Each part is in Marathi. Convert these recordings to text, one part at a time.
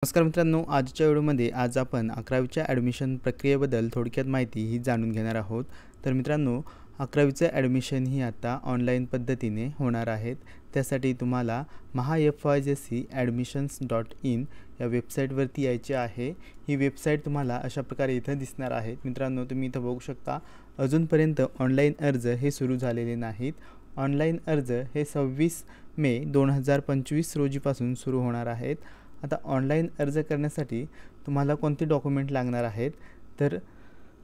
नमस्कार मित्रांनो, आजच्या व्हिडिओमध्ये आज आपण 11वीच्या ॲडमिशन प्रक्रियेबद्दल थोडक्यात माहिती ही जाणून घेणार आहोत। तर मित्रांनो, 11वीचं ॲडमिशन ही आता ऑनलाईन पद्धतीने होणार आहेत। त्यासाठी तुम्हाला maha.fyjc.admissions.in या वेबसाईटवरती यायचे आहे। ही वेबसाईट तुम्हाला अशा प्रकारे इथं दिसणार आहे। मित्रांनो, तुम्ही इथं बघू शकता अजूनपर्यंत ऑनलाईन अर्ज हे सुरू झालेले नाहीत। ऑनलाईन अर्ज हे 26 मे 2025 रोजीपासून सुरू होणार आहेत। आता ऑनलाईन अर्ज करण्यासाठी तुम्हाला कोणते डॉक्युमेंट लागणार आहेत तर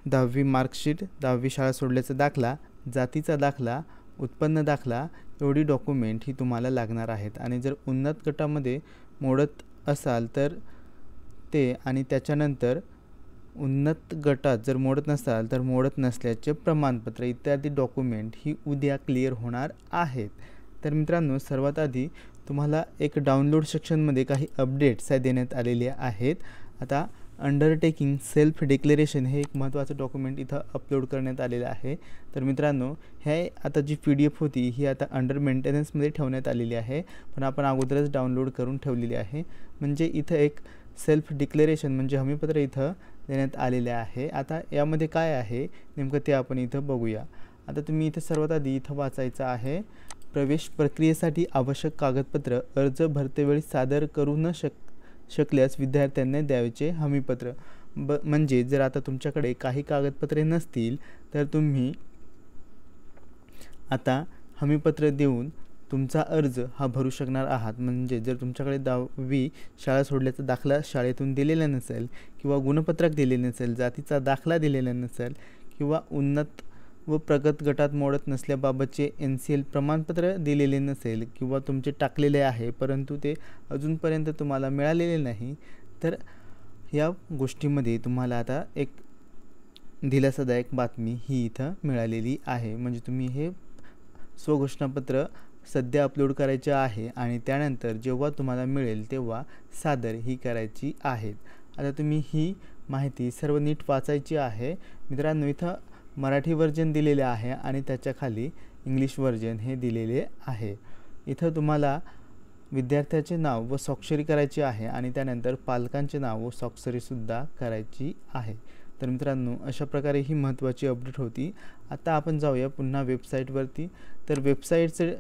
10वी मार्कशीट, 10वी शाळा सोडल्याचा दाखला, जातीचा दाखला, उत्पन्न दाखला एवढी डॉक्युमेंट ही तुम्हाला लागणार आहेत। आणि जर उन्नत गटामध्ये मोडत असाल तर ते आणि त्याच्यानंतर उन्नत गटात जर मोडत नसाल तर मोडत नसल्याचे प्रमाणपत्र इत्यादी डॉक्युमेंट ही उद्या क्लिअर होणार आहेत। तर मित्रांनो, सर्वात आधी तुम्हाला एक डाउनलोड सेक्शनमध्ये काही अपडेट्स देण्यात आलेले आहेत। आता अंडरटेकिंग सेल्फ डिक्लेरेशन हे एक महत्त्वाचं डॉक्युमेंट इथं अपलोड करण्यात आलेलं आहे। तर मित्रांनो, हे आता जी PDF होती ही आता अंडर मेंटेनन्समध्ये ठेवण्यात आलेली आहे, पण आपण अगोदरच डाउनलोड करून ठेवलेली आहे। म्हणजे इथं एक सेल्फ डिक्लेरेशन म्हणजे हमीपत्र इथं देण्यात आलेले आहे। आता यामध्ये काय आहे नेमकं ते आपण इथं बघूया। आता तुम्ही इथं सर्वात आधी इथं वाचायचं आहे, प्रवेश प्रक्रियेसाठी आवश्यक कागदपत्र अर्ज भरतेवेळी सादर करू न शकल्यास विद्यार्थ्यांना द्यायचे हमीपत्र। म्हणजे जर आता तुमच्याकडे काही कागदपत्रे नसतील तर तुम्ही आता हमीपत्र देऊन तुमचा अर्ज हा भरू शकणार आहात। म्हणजे जर तुमच्याकडे 10वी शाळा सोडल्याचा दाखला शाळेतून दिलेला नसेल किंवा गुणपत्रक दिलेले नसेल, जातीचा दाखला दिलेला नसेल किंवा उन्नत व प्रगत गटात मोडत नसल्याबाबतचे NCL प्रमाणपत्र दिलेले नसेल किंवा तुमचे टाकलेले आहे परंतु ते अजूनपर्यंत तुम्हाला मिळालेले नाही, तर या गोष्टीमध्ये तुम्हाला आता एक दिलासादायक बातमी ही इथं मिळालेली आहे। म्हणजे तुम्ही हे स्वघोषणापत्र सध्या अपलोड करायचे आहे आणि त्यानंतर जेव्हा तुम्हाला मिळेल तेव्हा सादर ही करायची आहेत। आता तुम्ही ही माहिती सर्व नीट वाचायची आहे। मित्रांनो, इथं मराठी व्हर्जन दिलेले आहे आणि त्याच्या खाली इंग्लिश व्हर्जन हे दिलेले आहे। इथं तुम्हाला विद्यार्थ्याचे नाव व स्वाक्षरी करायची आहे आणि त्यानंतर पालकांचे नाव व स्वाक्षरीसुद्धा करायची आहे। तर मित्रांनो, अशा प्रकारे ही महत्त्वाची अपडेट होती। आता आपण जाऊया पुन्हा वेबसाईटवरती। तर वेबसाईटचे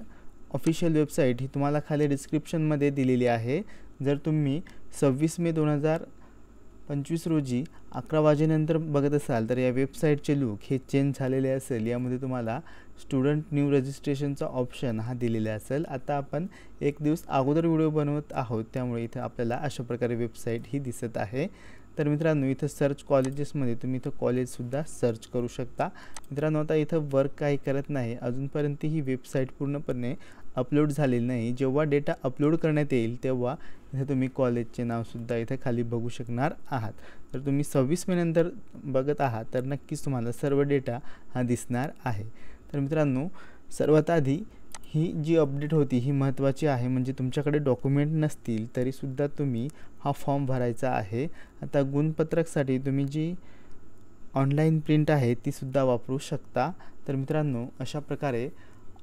ऑफिशियल वेबसाईट ही तुम्हाला खाली डिस्क्रिप्शनमध्ये दिलेली आहे। जर तुम्ही 26 मे 2025 रोजी 11 वाजेनंतर बघत असाल तर या वेबसाईटचे लुक हे चेंज झालेले असेल। यामध्ये तुम्हाला स्टुडंट न्यू रजिस्ट्रेशनचा ऑप्शन हा दिलेला असेल। आता आपण एक दिवस अगोदर व्हिडिओ बनवत आहोत त्यामुळे इथं आपल्याला अशा प्रकारे वेबसाईट ही दिसत आहे। तर मित्रांनो, इथं सर्च कॉलेजेसमध्ये तुम्ही इथं कॉलेजसुद्धा सर्च करू शकता। मित्रांनो, आता इथं वर्क काही करत नाही, अजूनपर्यंत ही वेबसाईट पूर्णपणे अपलोड झालेली नाही। जेव्हा डेटा अपलोड करण्यात येईल तेव्हा इथे तुम्ही कॉलेजचे नावसुद्धा इथे खाली बघू शकणार आहात। तर तुम्ही 26 मे नंतर बघत आहात तर नक्कीच तुम्हाला सर्व डेटा हा दिसणार आहे। तर मित्रांनो, सर्वात आधी ही जी अपडेट होती ही महत्त्वाची आहे। म्हणजे तुमच्याकडे डॉक्युमेंट नसतील तरीसुद्धा तुम्ही हा फॉर्म भरायचा आहे। आता गुणपत्रकसाठी तुम्ही जी ऑनलाईन प्रिंट आहे तीसुद्धा वापरू शकता। तर मित्रांनो, अशा प्रकारे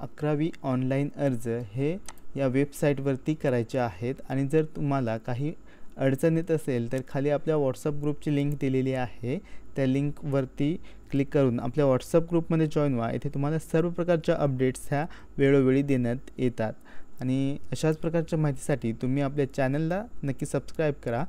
11वी ऑनलाईन अर्ज हे या वेबसाईटवरती करायचे आहेत। आणि जर तुम्हाला काही अडचण येत असेल तर खाली आपल्या व्हॉट्सअप ग्रुपची लिंक दिलेली आहे, त्या लिंकवरती क्लिक करून आपल्या व्हॉट्सअप ग्रुपमध्ये जॉईन व्हा। इथे तुम्हाला सर्व प्रकारच्या अपडेट्स ह्या वेळोवेळी देण्यात येतात। आणि अशाच प्रकारच्या माहितीसाठी तुम्ही आपल्या चॅनलला नक्की सबस्क्राईब करा।